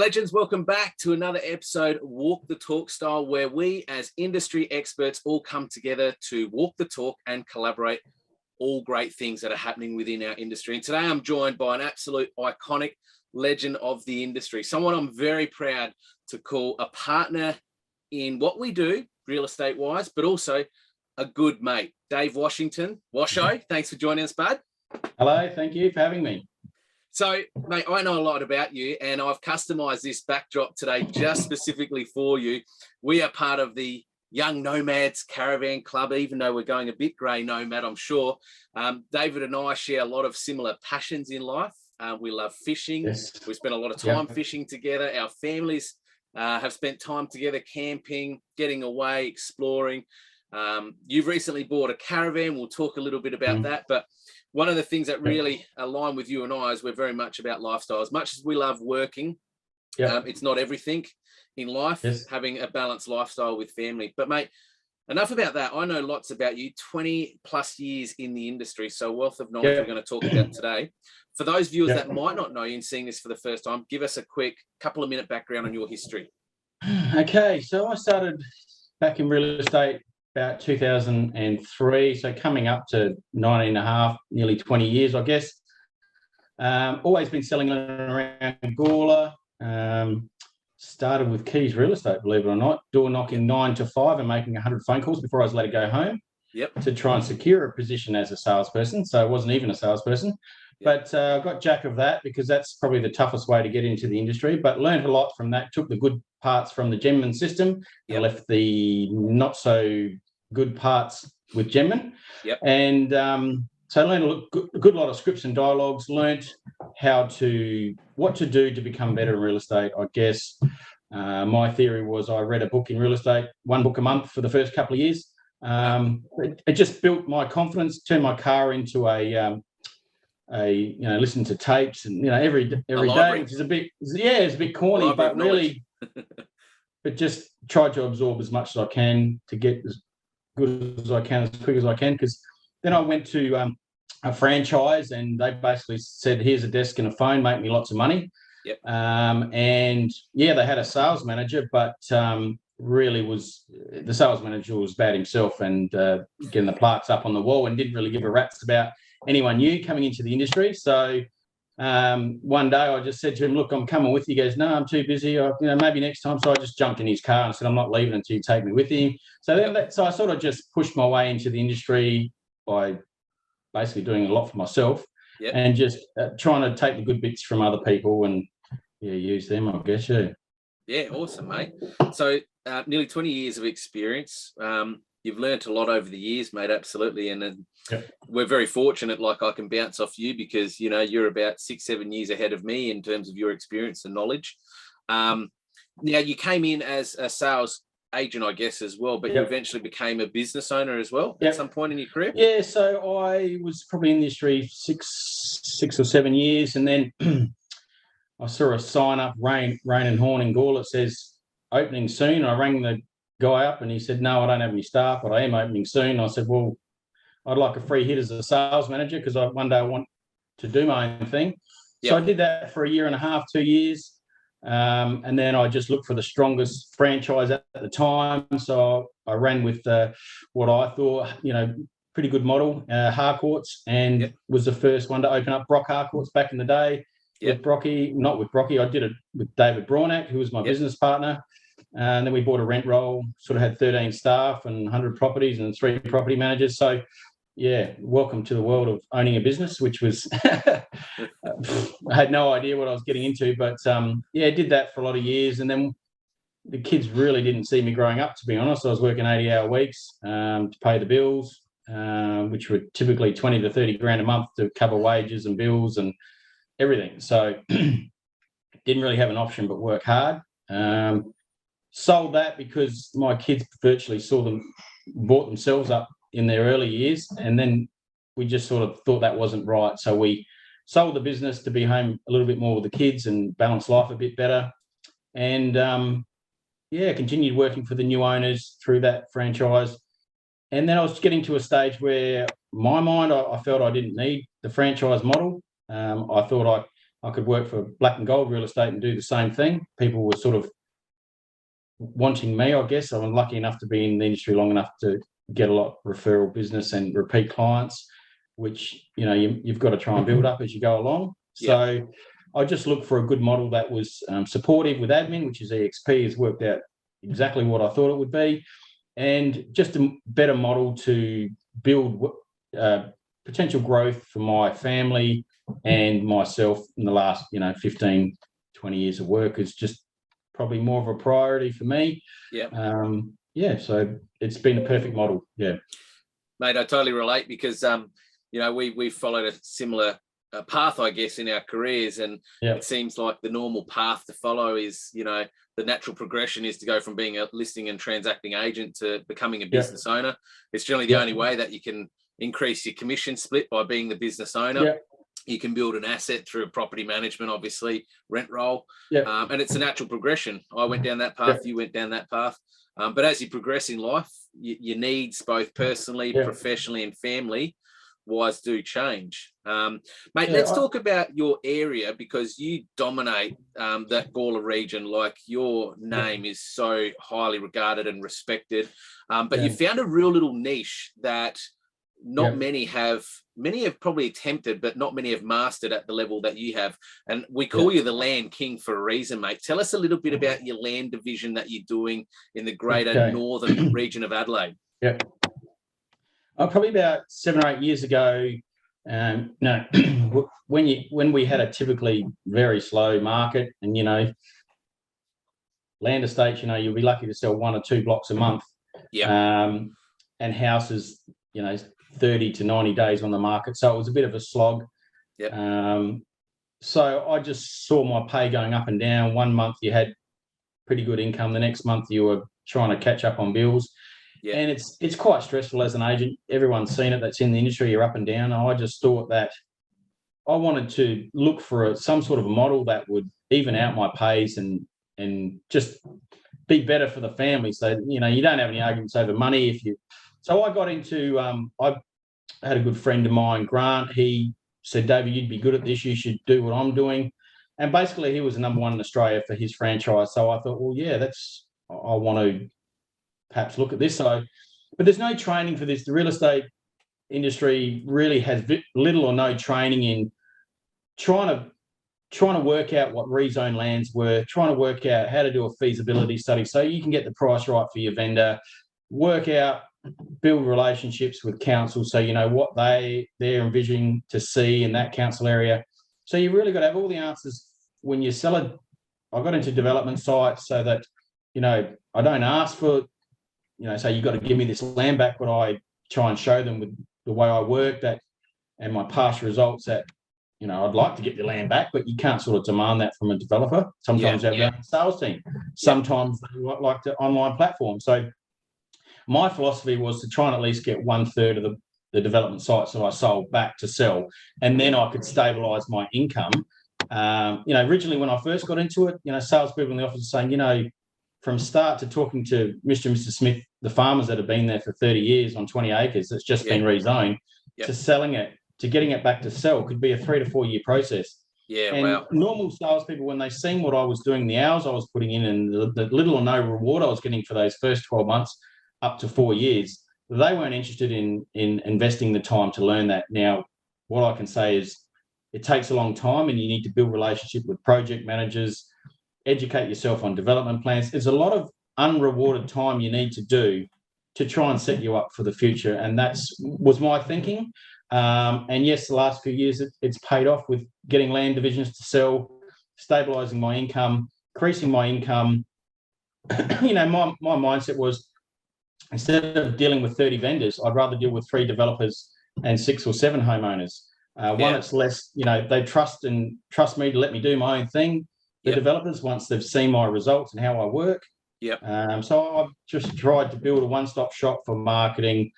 Legends, welcome back to another episode, Walk the Talk Style, where we as industry experts all come together to walk the talk and collaborate all great things that are happening within our industry. And today I'm joined by an absolute iconic legend of the industry, someone I'm very proud to call a partner in what we do, real estate wise, but also a good mate. Dave Washington. Washo, thanks for joining us, bud. Hello, thank you for having me. So, mate, I know a lot about you, and I've customized this backdrop today just specifically for you. We are part of the Young Nomads Caravan Club, even though we're going a bit grey nomad, I'm sure. David and I share a lot of similar passions in life. We love fishing. Yes. We spend a lot of time fishing together. Our families have spent time together camping, getting away, exploring. You've recently bought a caravan. We'll talk a little bit about that, but one of the things that really align with you and I is we're very much about lifestyle. As much as we love working, it's not everything in life, having a balanced lifestyle with family. But mate, enough about that. I know lots about you, 20 plus years in the industry. So wealth of knowledge we're going to talk about today. For those viewers that might not know you and seeing this for the first time, give us a quick couple of minute background on your history. Okay, so I started back in real estate about 2003, so coming up to 19 and a half, nearly 20 years, I guess. Always been selling around Gawler. Started with Keys Real Estate, believe it or not, door knocking 9 to 5 and making 100 phone calls before I was let to go home to try and secure a position as a salesperson. So I wasn't even a salesperson. But I got jack of that because that's probably the toughest way to get into the industry, but learned a lot from that, took the good parts from the Janzon system and left the not so good parts with Janzon. And so I learned a good lot of scripts and dialogues, learned what to do to become better in real estate, I guess. My theory was I read a book in real estate, one book a month for the first couple of years. It just built my confidence, turned my car into listen to tapes and every day, which is it's a bit corny, but really but just try to absorb as much as I can to get as good as I can, as quick as I can. Because then I went to a franchise and they basically said, here's a desk and a phone, make me lots of money. And they had a sales manager, but really the sales manager was bad himself and getting the plaques up on the wall and didn't really give a rat's about anyone new coming into the industry. So one day I just said to him, look, I'm coming with you. He goes, no, I'm too busy. Maybe next time. So I just jumped in his car and said, I'm not leaving until you take me with you. So so I sort of just pushed my way into the industry by basically doing a lot for myself and just trying to take the good bits from other people and use them, I guess. Yeah, awesome, mate. So nearly 20 years of experience. You've learnt a lot over the years, mate, absolutely. And we're very fortunate, like I can bounce off you because, you're about 6-7 years ahead of me in terms of your experience and knowledge. Now, you came in as a sales agent, I guess, as well, but you eventually became a business owner as well at some point in your career? Yeah, so I was probably in the industry six or 7 years, and then I saw a sign up, Rain and Horn in Gawler, that says opening soon. I rang the guy up and he said, no, I don't have any staff, but I am opening soon. I said, well, I'd like a free hit as a sales manager because one day I want to do my own thing. So I did that for 1.5 years, 2 years. And then I just looked for the strongest franchise at the time. So I ran with what I thought, pretty good model, Harcourts, and was the first one to open up Brock Harcourts back in the day. With Brocky, not with Brocky, I did it with David Braunack, who was my business partner. And then we bought a rent roll, sort of had 13 staff and 100 properties and 3 property managers. So, welcome to the world of owning a business, which was, I had no idea what I was getting into. But, did that for a lot of years. And then the kids really didn't see me growing up, to be honest. I was working 80-hour weeks to pay the bills, which were typically 20 to 30 grand a month to cover wages and bills and everything. So didn't really have an option but work hard. Sold that because my kids virtually bought themselves up in their early years, and then we just sort of thought that wasn't right. So we sold the business to be home a little bit more with the kids and balance life a bit better. And continued working for the new owners through that franchise. And then I was getting to a stage where my mind, I felt I didn't need the franchise model. I thought I could work for Black and Gold Real Estate and do the same thing. People were sort of wanting me, I guess. I'm lucky enough to be in the industry long enough to get a lot of referral business and repeat clients, which, you know, you've got to try and build up as you go along. So I just looked for a good model that was supportive with admin, which is EXP, has worked out exactly what I thought it would be, and just a better model to build potential growth for my family and myself in the last, 15, 20 years of work is just probably more of a priority for me. So it's been a perfect model. Mate, I totally relate because we've followed a similar path, I guess, in our careers, and it seems like the normal path to follow is, the natural progression is to go from being a listing and transacting agent to becoming a business owner. It's generally the only way that you can increase your commission split, by being the business owner. You can build an asset through property management, obviously, rent roll. And it's a natural progression. I went down that path, you went down that path. But as you progress in life, your needs, both personally, professionally, and family wise, do change. Mate, let's talk about your area, because you dominate that Gawler region. Like, your name is so highly regarded and respected. But you found a real little niche that not many have probably attempted, but not many have mastered at the level that you have. And we call you the land king for a reason, mate. Tell us a little bit about your land division that you're doing in the greater northern region of Adelaide. Probably about 7 or 8 years ago, when we had a typically very slow market, and, land estates, you'll be lucky to sell 1 or 2 blocks a month. And houses, 30 to 90 days on the market. So it was a bit of a slog. So I just saw my pay going up and down. One month you had pretty good income. The next month you were trying to catch up on bills. And it's quite stressful as an agent. Everyone's seen it that's in the industry. You're up and down. I just thought that I wanted to look for some sort of a model that would even out my pays and just be better for the family. So, you don't have any arguments over money. So I got into, I had a good friend of mine, Grant. He said, David, you'd be good at this. You should do what I'm doing. And basically he was the number 1 in Australia for his franchise. So I thought, well, I want to perhaps look at this. But there's no training for this. The real estate industry really has little or no training in trying to work out what rezone lands were, trying to work out how to do a feasibility study so you can get the price right for your vendor, build relationships with council so you know what they're envisioning to see in that council area. So you really got to have all the answers when you sell it. I got into development sites so that, I don't ask for, say you've got to give me this land back, but I try and show them with the way I work that and my past results that, I'd like to get your land back, but you can't sort of demand that from a developer. Sometimes they have their own sales team. Sometimes they like the online platform. So my philosophy was to try and at least get 1/3 of the development sites that I sold back to sell, and then I could stabilise my income. Originally when I first got into it, salespeople in the office are saying, from start to talking to Mr. and Mr. Smith, the farmers that have been there for 30 years on 20 acres that's just been rezoned, to selling it, to getting it back to sell could be a 3 to 4 year process. Normal salespeople, when they seen what I was doing, the hours I was putting in and the little or no reward I was getting for those first 12 months up to 4 years, they weren't interested in investing the time to learn that. Now, what I can say is it takes a long time and you need to build relationship with project managers, educate yourself on development plans. There's a lot of unrewarded time you need to do to try and set you up for the future. And was my thinking. And yes, the last few years it's paid off with getting land divisions to sell, stabilising my income, increasing my income. My mindset was, instead of dealing with 30 vendors, I'd rather deal with 3 developers and 6 or 7 homeowners. One, it's less, they trust me to let me do my own thing. The developers, once they've seen my results and how I work. So I've just tried to build a one-stop shop for marketing,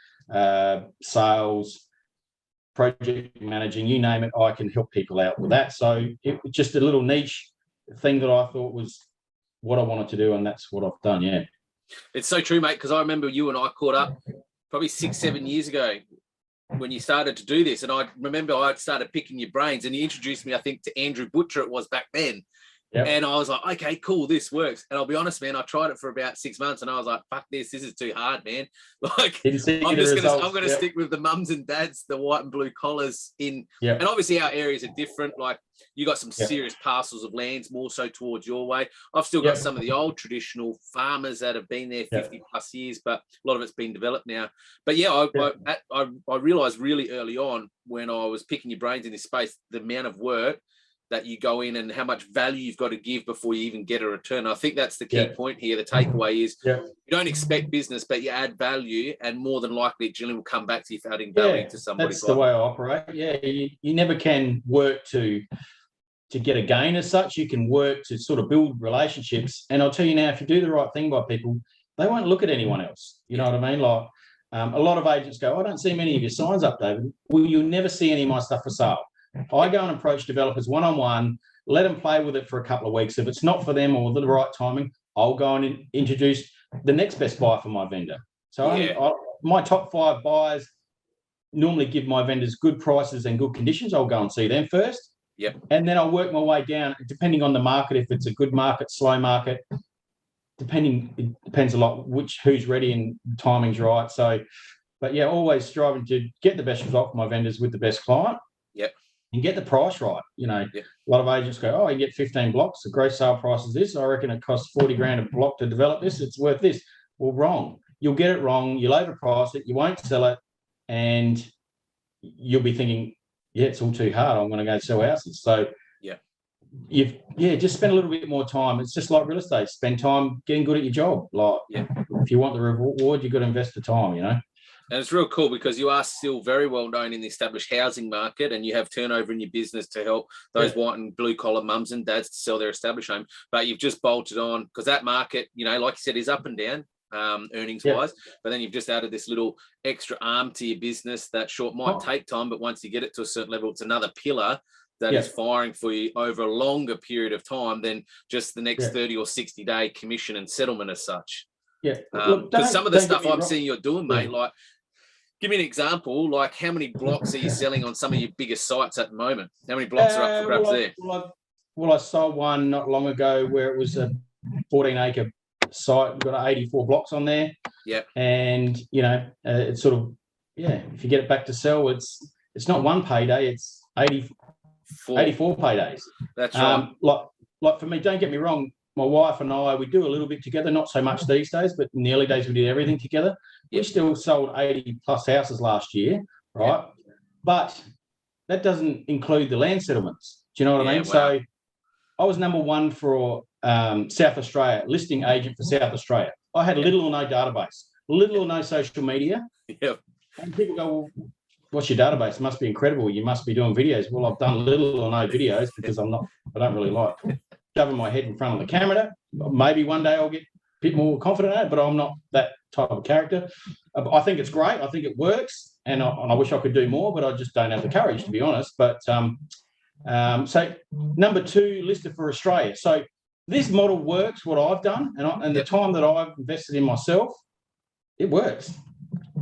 sales, project managing, you name it, I can help people out with that. So it was just a little niche thing that I thought was what I wanted to do, and that's what I've done, It's so true, mate, because I remember you and I caught up probably 6-7 years ago. when you started to do this, and I remember I started picking your brains, and you introduced me, I think, to Andrew Butcher, it was back then. Yep. And I was like, okay, cool, this works. And I'll be honest, man, I tried it for about 6 months and I was like, fuck this is too hard, man. Like, I'm gonna stick with the mums and dads, the white and blue collars in. Yep. And obviously our areas are different. Like, you got some serious parcels of lands, more so towards your way. I've still got some of the old traditional farmers that have been there 50 plus years, but a lot of it's been developed now. But I realized really early on when I was picking your brains in this space, the amount of work that you go in and how much value you've got to give before you even get a return. I think that's the key point here. The takeaway is you don't expect business, but you add value, and more than likely it generally will come back to you for adding value to somebody. That's the way I operate. Yeah, you never can work to get a gain as such. You can work to sort of build relationships. And I'll tell you now, if you do the right thing by people, they won't look at anyone else. You know what I mean? Like, a lot of agents go, I don't see many of your signs up, David. Well, you'll never see any of my stuff for sale. I go and approach developers one-on-one, let them play with it for a couple of weeks. If it's not for them or the right timing, I'll go and introduce the next best buyer for my vendor. So my top 5 buyers normally give my vendors good prices and good conditions. I'll go and see them first. Yep. And then I'll work my way down, depending on the market, if it's a good market, slow market, it depends a lot who's ready and the timing's right. So, but yeah, always striving to get the best result for my vendors with the best client. Yep. And get the price right. You know, a lot of agents go, you get 15 blocks. The gross sale price is this. I reckon it costs 40 grand a block to develop this. It's worth this. Well, wrong. You'll get it wrong. You'll overprice it. You won't sell it. And you'll be thinking, it's all too hard. I'm going to go sell houses. So just spend a little bit more time. It's just like real estate. Spend time getting good at your job. Like, if you want the reward, you've got to invest the time, you know. And it's real cool because you are still very well known in the established housing market, and you have turnover in your business to help those white and blue collar mums and dads to sell their established home. But you've just bolted on because that market, you know, like you said, is up and down earnings wise. But then you've just added this little extra arm to your business that might take time, but once you get it to a certain level, it's another pillar that is firing for you over a longer period of time than just the next 30 or 60 day commission and settlement as such. Yeah. Because some of the stuff I'm seeing you're doing, mate, like, give me an example, like how many blocks are you selling on some of your biggest sites at the moment? How many blocks are up for grabs there? I sold one not long ago where it was a 14-acre site. We've got 84 blocks on there. Yeah. And, you know, it's sort of, if you get it back to sell, it's not one payday, it's 84 paydays. That's right. Like for me, don't get me wrong, my wife and I, we do a little bit together, not so much these days, but in the early days we did everything together. We still sold 80 plus houses last year, right? But that doesn't include the land settlements. Do you know what I mean? Wow. So I was number 1 for South Australia, listing agent for South Australia. I had little or no database, little or no social media. Yep. And people go, well, what's your database? It must be incredible. You must be doing videos. Well, I've done little or no videos because I don't really like shoving my head in front of the camera. Maybe one day I'll get a bit more confident at it, but I'm not that type of character. I think it's great. I think it works, and I wish I could do more, but I just don't have the courage, to be honest. But so number 2 listed for Australia. So this model works, what I've done, and the time that I've invested in myself, it works.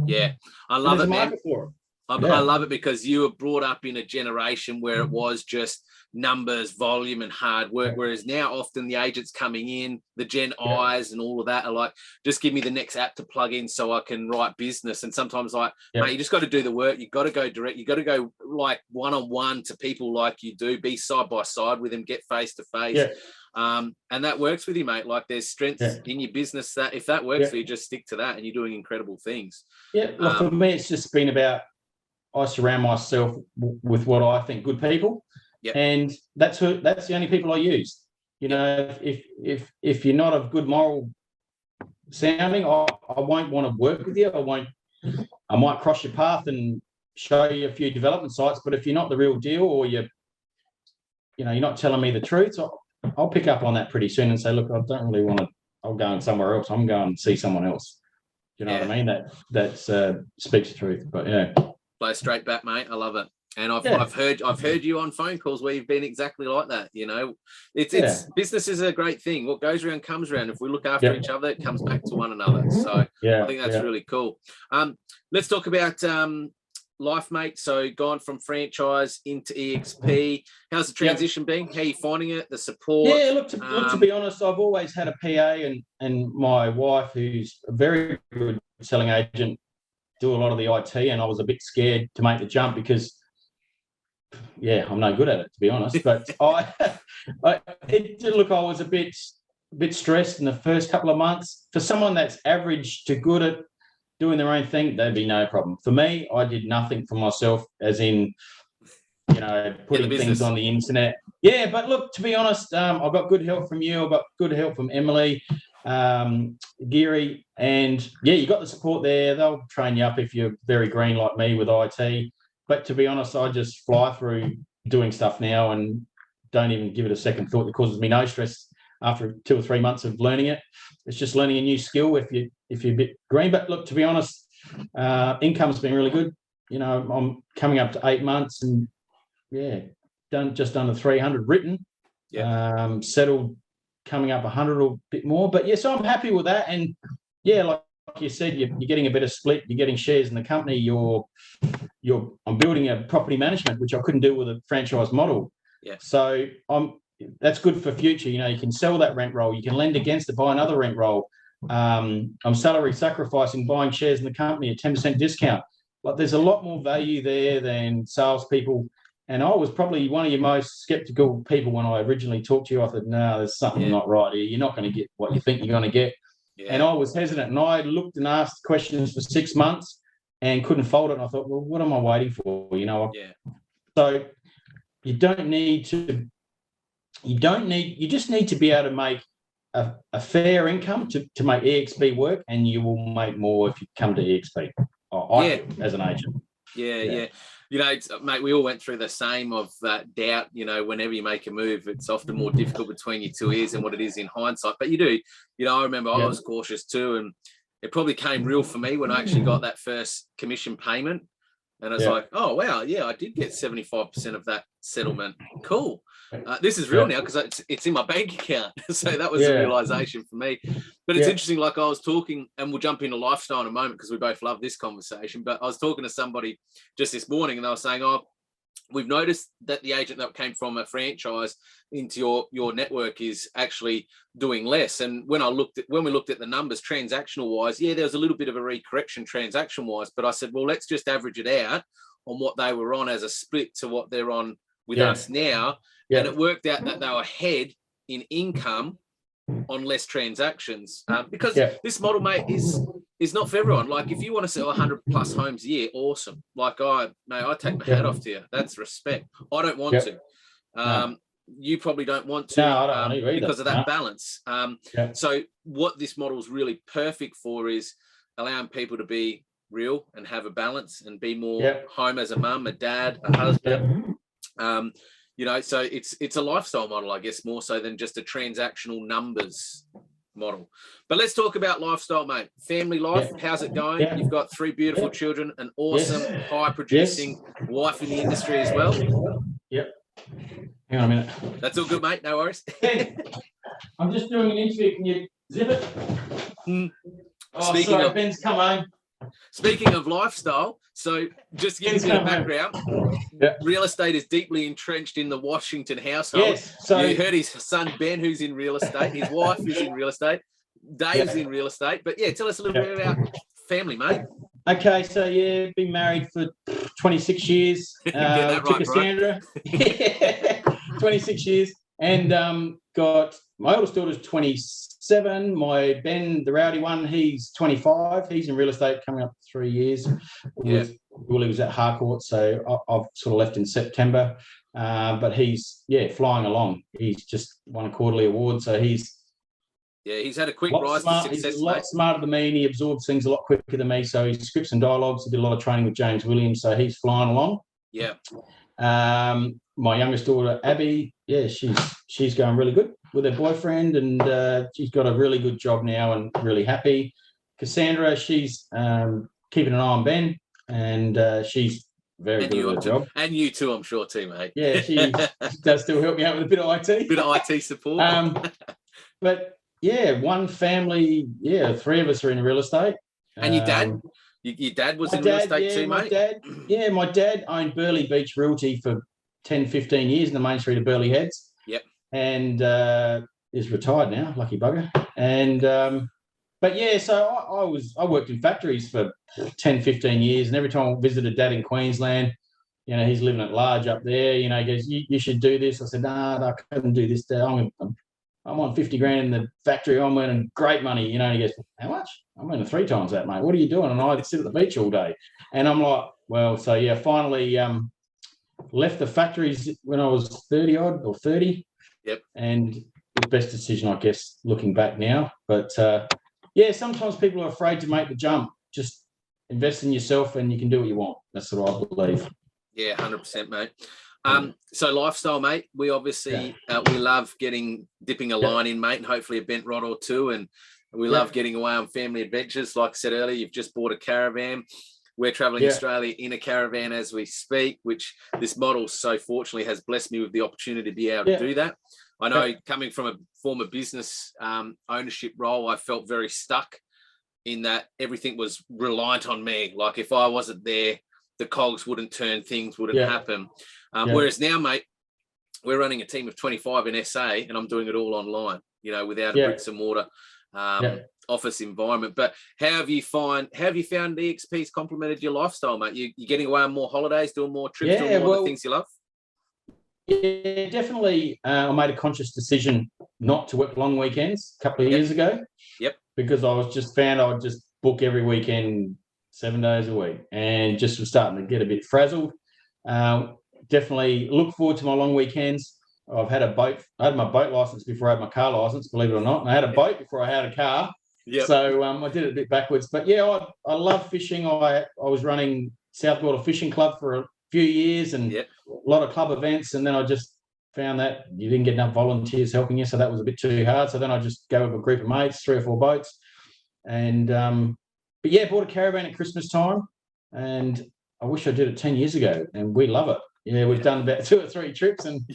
Yeah, I love it, man. For it. I love it because you were brought up in a generation where it was just numbers, volume, and hard work. Whereas now, often the agents coming in, the Gen Is and all of that are like, just give me the next app to plug in so I can write business. And sometimes, like, mate, you just got to do the work. You got to go direct. You got to go like one-on-one to people like you do. Be side by side with them. Get face to face. And that works with you, mate. Like, there's strength in your business that if that works for you, just stick to that, and you're doing incredible things. Look, for me, it's just been about, I surround myself with what I think good people, and that's the only people I use. You know, if you're not of good moral sounding, I won't want to work with you. I might cross your path and show you a few development sites, but if you're not the real deal, or you're not telling me the truth, I'll pick up on that pretty soon and say, look, I don't really want to. I'll go in somewhere else. I'm going to see someone else. Do you know what I mean? That speaks the truth. But blow straight back, mate. I love it. And I've heard you on phone calls where you've been exactly like that. You know, it's business is a great thing. What goes around comes around. If we look after each other, it comes back to one another. So I think that's really cool. Let's talk about life, mate. So gone from franchise into EXP. How's the transition been? How are you finding it? The support? Yeah, look, to be honest, I've always had a PA and my wife, who's a very good selling agent, do a lot of the IT, and I was a bit scared to make the jump because, yeah, I'm no good at it, to be honest. But I was a bit stressed in the first couple of months. For someone that's average to good at doing their own thing, that'd be no problem. For me, I did nothing for myself, as in, putting things on the internet. Yeah, but look, to be honest, I've got good help from you. I've got good help from Emily, Geary, and yeah, you got the support there. They'll train you up if you're very green like me with IT. But to be honest, I just fly through doing stuff now and don't even give it a second thought. It causes me no stress after 2 or 3 months of learning it. It's just learning a new skill if you're a bit green. But look, to be honest, income's been really good. I'm coming up to 8 months and just under 300 written. Settled coming up 100 or a bit more. But yeah, so I'm happy with that. And yeah, like you said, you're getting a better split. You're getting shares in the company. I'm building a property management, which I couldn't do with a franchise model. Yeah. So that's good for future. You can sell that rent roll. You can lend against it, buy another rent roll. I'm salary sacrificing, buying shares in the company at 10% discount. Like, there's a lot more value there than salespeople. And I was probably one of your most skeptical people when I originally talked to you. I thought, no, there's something not right here. You're not going to get what you think you're going to get. Yeah. And I was hesitant. And I looked and asked questions for 6 months and couldn't fold it. And I thought, well, what am I waiting for? So you just need to be able to make a fair income to make EXP work, and you will make more if you come to EXP. As an agent. Yeah. Mate, we all went through the same of doubt. Whenever you make a move, it's often more difficult between your two ears than what it is in hindsight. But you do. I remember I was cautious too, and it probably came real for me when I actually got that first commission payment. And it's like, oh, wow, yeah, I did get 75% of that settlement. Cool. This is real now because it's in my bank account. So that was the realization for me. But it's interesting, like I was talking, and we'll jump into lifestyle in a moment because we both love this conversation. But I was talking to somebody just this morning and they were saying, we've noticed that the agent that came from a franchise into your network is actually doing less. And when we looked at the numbers transactional wise, there was a little bit of a recorrection transaction wise, but I said, well, let's just average it out on what they were on as a split to what they're on with us now. And it worked out that they were ahead in income on less transactions, because this model, mate, is not for everyone. Like, if you want to sell 100 plus homes a year, awesome. Like, I take my hat off to you. That's respect. I don't want to. You probably don't want to. No, I don't want to either. Because of that balance. So what this model is really perfect for is allowing people to be real and have a balance and be more home as a mum, a dad, a husband. So it's a lifestyle model, I guess, more so than just a transactional numbers model. But let's talk about lifestyle, mate. Family life, how's it going? You've got 3 beautiful children, an awesome, high-producing wife in the industry as well. Hang on a minute. That's all good, mate. No worries. I'm just doing an interview. Can you zip it? Ben's come home. Speaking of lifestyle, so just to give you a background, real estate is deeply entrenched in the Washington household. Yes, so you heard his son Ben, who's in real estate. His wife is in real estate. Dave's in real estate. But tell us a little bit about family, mate. Okay, so been married for 26 years. Get that right, Cassandra. 26 years, and got my oldest daughter's 27. My Ben, the rowdy one, he's 25. He's in real estate, coming up 3 years. He was at Harcourt, so I've sort of left in September. But he's flying along. He's just won a quarterly award, so he's had a quick rise to success. He's a lot smarter than me, and he absorbs things a lot quicker than me. So his scripts and dialogues. He did a lot of training with James Williams, so he's flying along. My youngest daughter Abby, she's going really good with her boyfriend, and she's got a really good job now and really happy. Cassandra, she's keeping an eye on Ben, and she's very good at her job. And you too, I'm sure too, mate. Yeah, she does still help me out with a bit of IT. Bit of IT support. But one family, 3 of us are in real estate. And your dad? Your dad was My in real dad, estate yeah, too, my mate? dad, yeah, my dad owned Burleigh Beach Realty for 10, 15 years in the main street of Burleigh Heads. Yep. And is retired now, lucky bugger. And but yeah, so I worked in factories for 10, 15 years, and every time I visited Dad in Queensland, you know, he's living at large up there. You know, he goes, you should do this. I said, nah, I couldn't do this. Dad. I'm on 50 grand in the factory. I'm earning great money. You know, and he goes, how much? I'm earning 3 times that, mate. What are you doing? And I'd sit at the beach all day. And I'm like, well, so yeah, finally left the factories when I was 30 odd or 30. Yep. And the best decision, I guess, looking back now. But yeah, sometimes people are afraid to make the jump. Just invest in yourself and you can do what you want. That's what I believe. Yeah, 100%, mate. So lifestyle, mate, we obviously we love dipping a line in, mate, and hopefully a bent rod or two, and we love getting away on family adventures. Like I said earlier, you've just bought a caravan. We're traveling Australia in a caravan as we speak, which this model so fortunately has blessed me with the opportunity to be able to do that. I know coming from a former business ownership role, I felt very stuck in that everything was reliant on me. Like if I wasn't there, the cogs wouldn't turn, things wouldn't happen. Whereas now, mate, we're running a team of 25 in SA and I'm doing it all online, you know, without a bricks and mortar office environment. But how have you found EXP's complemented your lifestyle, mate? You're getting away on more holidays, doing more trips, doing more of the things you love? Yeah, definitely. I made a conscious decision not to work long weekends a couple of years ago. Yep. Because I was just found I would just book every weekend 7 days a week and just was starting to get a bit frazzled. Definitely look forward to my long weekends. I've had a boat. I had my boat license before I had my car license, believe it or not. And I had a boat before I had a car. Yep. So I did it a bit backwards. But yeah, I love fishing. I was running South Water Fishing Club for a few years and a lot of club events. And then I just found that you didn't get enough volunteers helping you. So that was a bit too hard. So then I just go with a group of mates, 3 or 4 boats. And but yeah, bought a caravan at Christmas time. And I wish I did it 10 years ago. And we love it. Yeah, we've done about 2 or 3 trips, and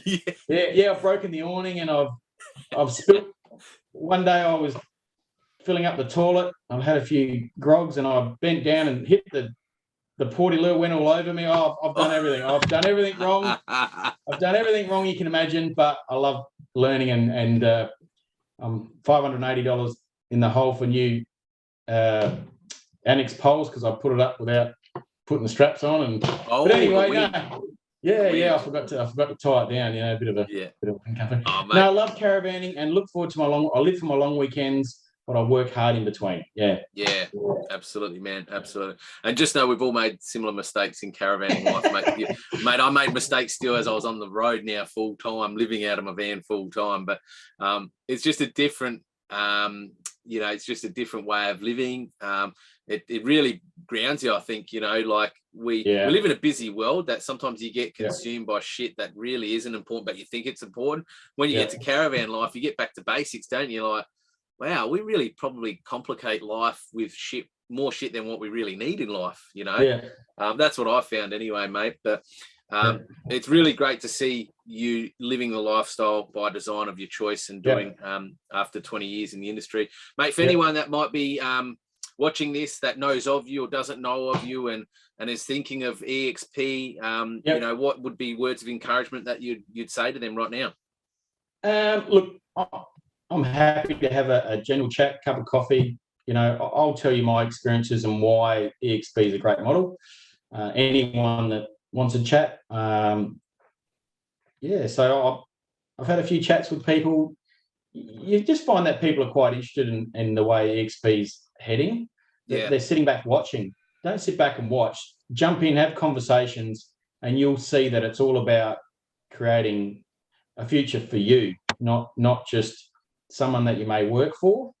I've broken the awning, and I've spilled. One day I was filling up the toilet. I've had a few grogs, and I bent down and hit the porty lure, went all over me. Oh, I've done everything. I've done everything wrong. I've done everything wrong you can imagine, but I love learning, and I'm $580 in the hole for new annex poles because I put it up without putting the straps on. And but anyway, I forgot to tie it down. You know, a bit of a wind company. Oh, no, I love caravanning and look forward to I live for my long weekends, but I work hard in between. Yeah, absolutely, man, absolutely. And just know we've all made similar mistakes in caravanning life, mate. Mate, I made mistakes still as I was on the road now full time, living out of my van full time. But it's just a different. It's just a different way of living. It really grounds you, I think, like we live in a busy world that sometimes you get consumed by shit that really isn't important, but you think it's important. When you get to caravan life, you get back to basics, don't you? Like, wow, we really probably complicate life with more shit than what we really need in life, That's what I found anyway, mate. But it's really great to see you living the lifestyle by design of your choice and doing after 20 years in the industry. Mate, for anyone that might be watching this that knows of you or doesn't know of you and is thinking of EXP, what would be words of encouragement that you'd say to them right now? Look, I'm happy to have a general chat, cup of coffee. I'll tell you my experiences and why EXP is a great model. Anyone that wants to chat, so I've had a few chats with people. You just find that people are quite interested in the way EXP's heading. They're sitting back watching. Don't sit back and watch. Jump in, have conversations, and you'll see that it's all about creating a future for you, not just someone that you may work for,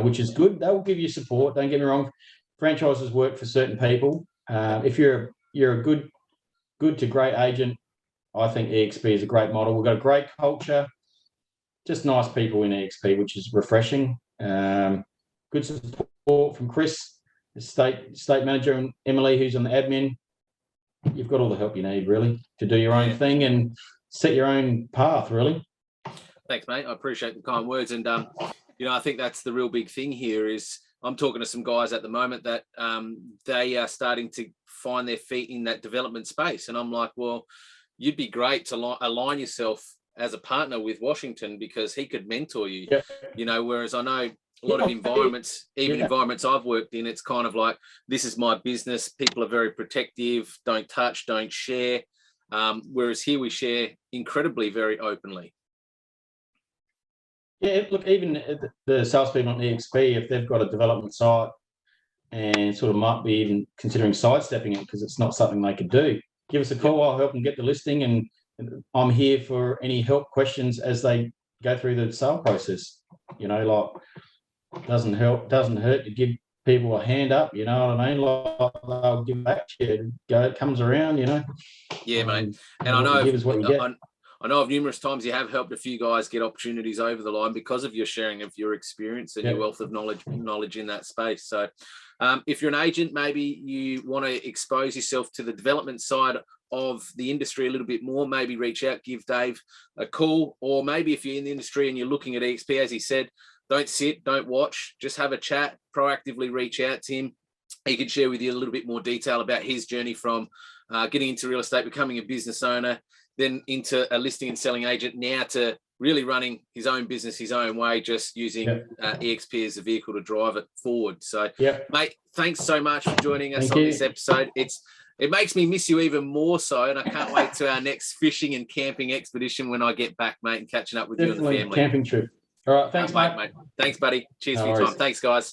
which is good. They will give you support. Don't get me wrong. Franchises work for certain people. If you're a good to great agent, I think EXP is a great model. We've got a great culture, just nice people in EXP, which is refreshing. Good support from Chris, the state manager, and Emily, who's on the admin. You've got all the help you need, really, to do your own thing and set your own path, really. Thanks, mate. I appreciate the kind words. And, I think that's the real big thing here is I'm talking to some guys at the moment that they are starting to find their feet in that development space. And I'm like, well, you'd be great to align yourself as a partner with Washington, because he could mentor you, you know, whereas I know a lot of environments, even environments I've worked in, it's kind of like, this is my business. People are very protective, don't touch, don't share. Whereas here we share incredibly, very openly. Yeah, look, even the salespeople on EXP, if they've got a development site and sort of might be even considering sidestepping it because it's not something they could do, give us a call. I'll help them get the listing, and I'm here for any help questions as they go through the sale process. You know, like, doesn't hurt to give people a hand up. You know what I mean? Like, they'll give back to you. It comes around. You know. Yeah, mate. And I know give is what you get. I know of numerous times you have helped a few guys get opportunities over the line because of your sharing of your experience and your wealth of knowledge in that space. So if you're an agent, maybe you want to expose yourself to the development side of the industry a little bit more, maybe reach out, give Dave a call. Or maybe if you're in the industry and you're looking at EXP, as he said, don't sit, don't watch, just have a chat, proactively reach out to him. He can share with you a little bit more detail about his journey from getting into real estate, becoming a business owner, then into a listing and selling agent, now to really running his own business his own way, just using EXP as a vehicle to drive it forward. So, mate, thanks so much for joining us on this episode. It makes me miss you even more so, and I can't wait to our next fishing and camping expedition when I get back, mate, and catching up with you and the family. Camping trip. All right, thanks, mate. Thanks, buddy. Cheers for your time. Thanks, guys.